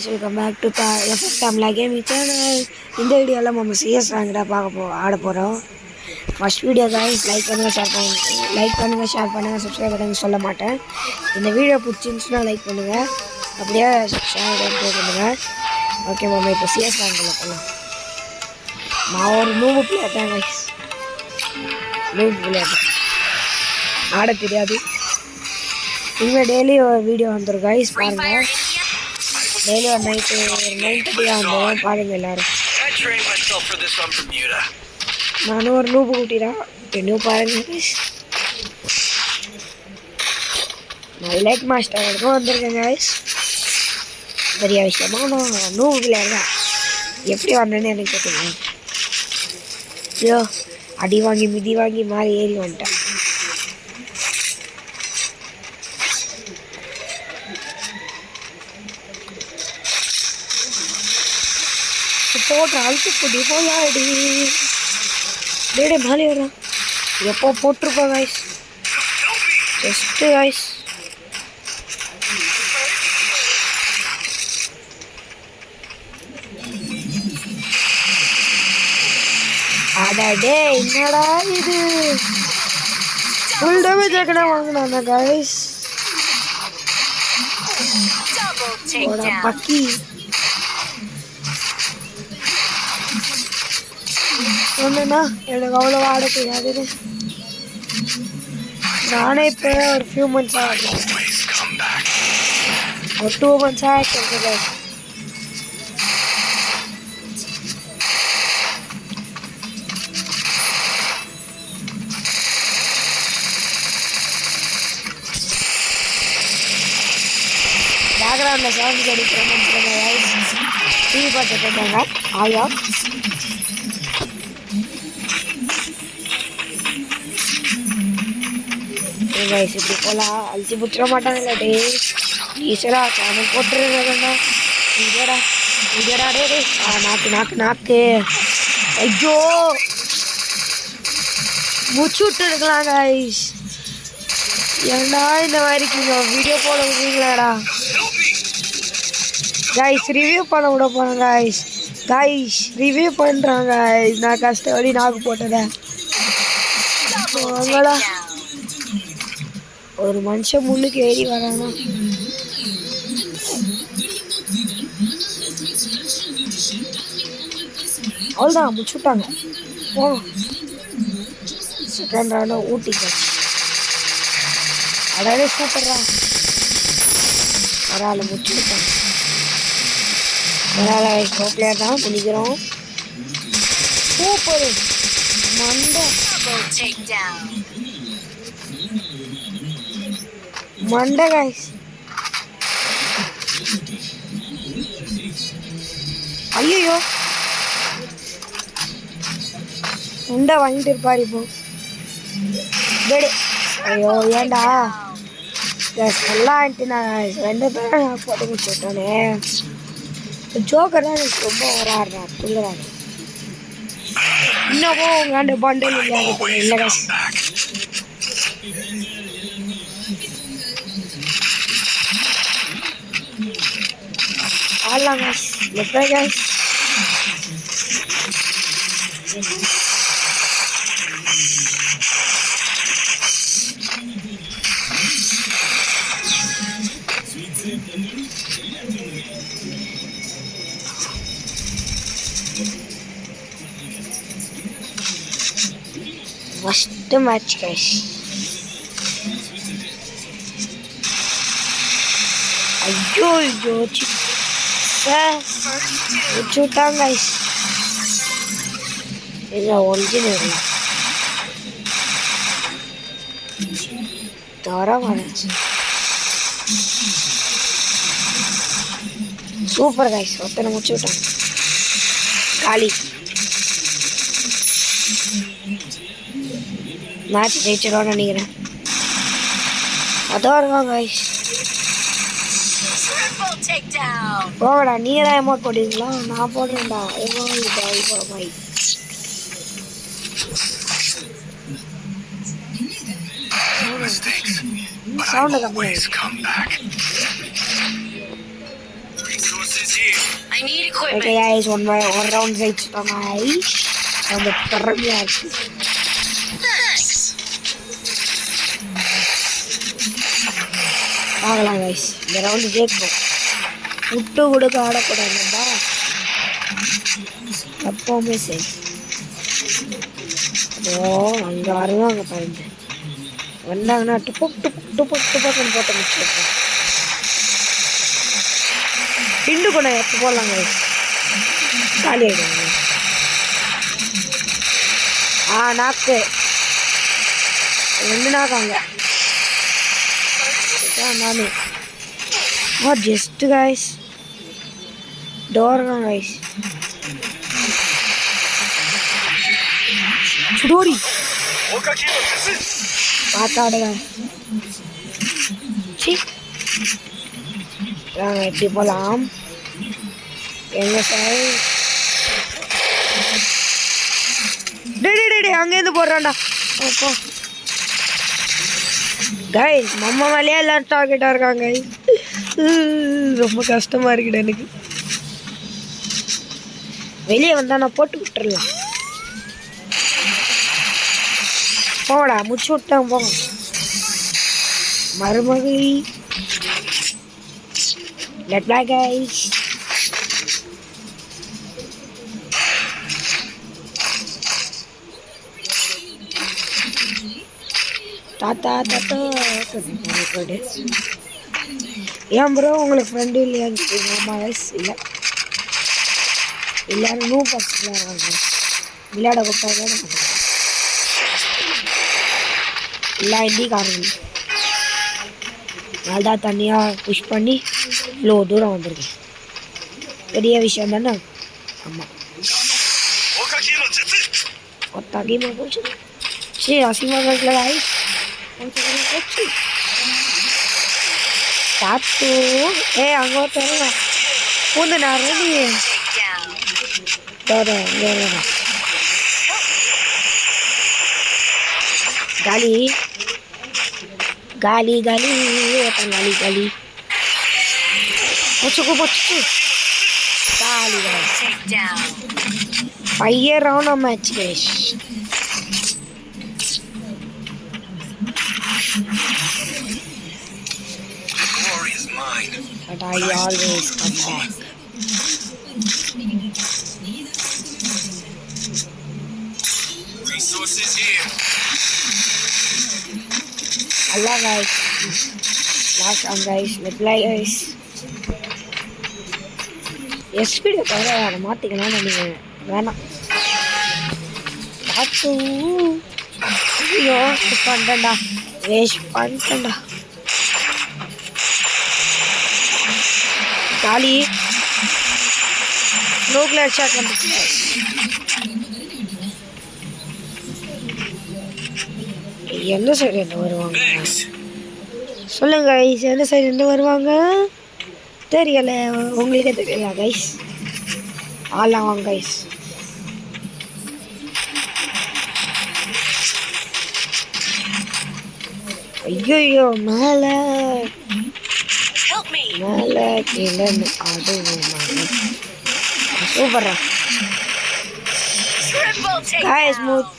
Welcome back to FS Tamizha gaming channel. இந்த வீடியோவில் நம்ம சிஎஸ் ரேங்கடா ஆட போகிறோம். ஃபர்ஸ்ட் வீடியோ கைஸ் லைக் பண்ணுங்கள், ஷேர் பண்ணுங்கள், சப்ஸ்கிரைப் பண்ணுங்கள் சொல்ல மாட்டேன். இந்த வீடியோ பிடிச்சிருந்துச்சுன்னா லைக் பண்ணுங்கள், அப்படியே ஷேர் பண்ணுங்கள். ஓகே மாமா, இப்போ சிஎஸ் ரேங்கில் போகலாம். நான் ஒரு நூவு பிளேயர் தான் கைஸ், நூவு பிளேயர் ஆட தெரியாது. இனிமேல் டெய்லி ஒரு வீடியோ வந்துடும் கைஸ், பாருங்கள். டெய்லி ஒரு நைட்டு ஒரு 9:30 வந்துடும், பாருங்கள் எல்லோரும். நானும் ஒரு நூப்பு கூட்டிடான் இன்னும் பாருங்கள் கைஸ். நான் லைட் மாஸ்டர் வரைக்கும் வந்திருக்கேன் கைஸ். பெரிய விஷயமா நான் நூவு பிளேயர் தான். எப்படி வந்தேன்னு எனக்கு தெரியும். ஐயோ, அடி வாங்கி மிதி வாங்கி மாறி ஏறி வந்துட்டேன். போட்டு அழுத்து கூட்டி போயாடி டேடே மேலே வரான். எப்போ போட்டிருப்போம் கைஸ், ஜஸ்ட்டு கைஸ். அடடே என்னடா இது, ஃபுல் டேமேஜ் ஆக்கடா வாங்கினா கைஸ். பக்கி ஒன்றுண்ணா எனக்கு அவ்வளோ ஆட தெரியாது. நானே இப்போ ஒரு ஃபியூ மந்த்ஸ் ஆடுறேன், ஒரு 2 months ஆகிட்டு. பேக்ரவுண்டில் சவுண்ட் கிடைக்கிற டிவி பார்த்துட்டு இருக்காங்க ஆயா. இப்படி போகலாம், அழிச்சு பிடிச்சிட மாட்டாங்கல்ல டே. ஈஸ்வரா சேனல் போட்டுருக்கா இதடா இதடா டே டே. நாக்கு நாக்கு நாக்கு. ஐயோ, மூச்சு விட்டு எடுக்கலாம் கைஸ். ஏன்னா இந்த மாதிரி வீடியோ போட விடுறீங்களாடா கைஸ். ரிவ்யூ பண்ண விட போகிறேன் கைஸ், ரிவ்யூ பண்ணுறாங்க. நான் கஷ்டப்படி நாக்கு போட்டதேன். ஒரு மனுஷன் முன்னுக்கு ஏறி வரானா. அவ்வளோதான், முடிச்சுட்டாங்க. செகண்ட் ரவுண்டை ஊட்டிக்காச்சு. அதாவது சூப்பர்ரா, பரவாயில்ல முடிச்சுட்டாங்க. பரவாயில்ல, ப்ரோ பிளேயர் தான் முடிக்கிறோம். சூப்பர் மண்டை மண்டை கைஸ். ஐயோ, உண்டை வாங்கிட்டு இருப்பாரு இப்போ. ஐயோ ஏண்டா எல்லாம் ஆகிட்டு. நான் 2 பேரும் நான் போட்டு முடிச்சுட்டானே. ஜோக்கர் தான் எனக்கு ரொம்ப வராடுறான், துள்ளுறாரு. இன்னமும் உங்காண்டு பண்டல் இல்லை கைஸ். ஆடலாம் கைஸ், லெப்பே கைஸ். First match guys. ஐயோ ஐயோ வச்சுட்டாங்க கைஸ். இல்லை ஒரிஜினல் தரமான சூப்பர் கைஸ். ஒருத்தனை முடிச்சு விட்டாங்க காலி. மேட்ச் ஜெயிச்சிடும்னு நினைக்கிறேன். அதான் இருக்காங்க கைஸ். போகடா, நீங்க தான் அமௌண்ட் போடுவீங்களா? நான் போடுறேன்டா. பாய் சவுண்ட் கம்மி. ஓகே गाइस ஒன் ரவுண்ட் ஜெயிச்சிட்டோம் गाइस ரொம்ப பெருமையா இருக்கு பார்க்கலாம் गाइस இந்த ரவுண்ட் ஜெயிப்போம் விட்டு கொடுக்க ஆடக்கூடாதுப்பா எப்பவுமே சரி ஓ அங்கே வருவாங்க பாருங்க வந்தாங்கன்னா டுப்பக் டுப்பக்குன்னு போட்டு முடிச்சிருக்கோம் பிண்டு கூட எப்போ போடலாங்க காலி ஆகிடுவாங்க நாக்கு 2 நாக்காங்க நானே ஜஸ்ட் गाइस டோர் தான் गाइस சுடோரி பார்த்தாடுங்க நாங்கள் எப்படி போகலாம் எங்க சார் டே அங்கேருந்து போடுறான்டா ஓப்போ गाइस மம்மா மேலேயே எல்லாரும் டார்கெட்டாக இருக்காங்க ரொம்ப கஷ்டமாக இருக்குடா எனக்கு வெளியே வந்தால் நான் போட்டு விட்டுறலாம் போங்கடா முடிச்சு விட்டாங்க போங்க மருமகளி லெட் பிளாக் गाइस தாத்தா ஏன் ப்ரோ உங்களுக்கு ஃப்ரெண்டு இல்லையான்னு கேட்குறீங்க வயசு இல்லை எல்லாரும் நூ பர்சன்ட் விளையாட கூப்பிட்டா விளையாட மாட்டாங்க எல்லா இந்திக்காரங்க நல்லா தனியாக புஷ் பண்ணி இவ்வளோ தூரம் வந்திருக்கேன் பெரிய விஷயம் தானே ஆமாம் ஒத்தாக்கிமா போச்சு சரி அசிங்கமாக இருக்கல ஆயிஷ் போச்சு தாத்து அங்கே ஒருத்தருங்க பூந்து நான் ரெடி गाली गाली गाली गाली गाली बच्चों को बच्चों गाली गाली 5 round of match guys but I always come back resources here Allah guys last round guys reply guys speed தவிர அதை மாற்றிக்கலாம்னு நினைக்கிறேன் வேணாம் பார்த்து ஐயோ பண்ணிட்டேன்டா வேஸ்ட் பண்ணிட்டேன்டா காலி நோக்கில் ஷாட் வந்துச்சு எந்த சைடு என்ன வருவாங்க சொல்லுங்க கைஸ் எந்த சைடு என்ன வருவாங்க தெரியல உங்களுக்கே தெரியல கைஸ் ஆலாம் வாங்க கைஸ் ஐயோ மேலே மேலே கீழே ஆடுவோம் சூப்பரா கைஸ் மூட்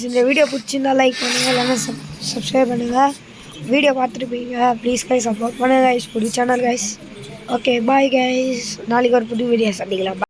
இந்த வீடியோ பிடிச்சிருந்தா லைக் பண்ணுங்கள் இல்லைன்னா சப்ஸ்கிரைப் பண்ணுங்கள் வீடியோ பார்த்துருப்பீங்க ப்ளீஸ் கைஸ் சப்போர்ட் பண்ணுங்கள் கைஸ் புது channel guys okay bye guys நாளைக்கு ஒரு புது வீடியோ சந்திக்கலாம்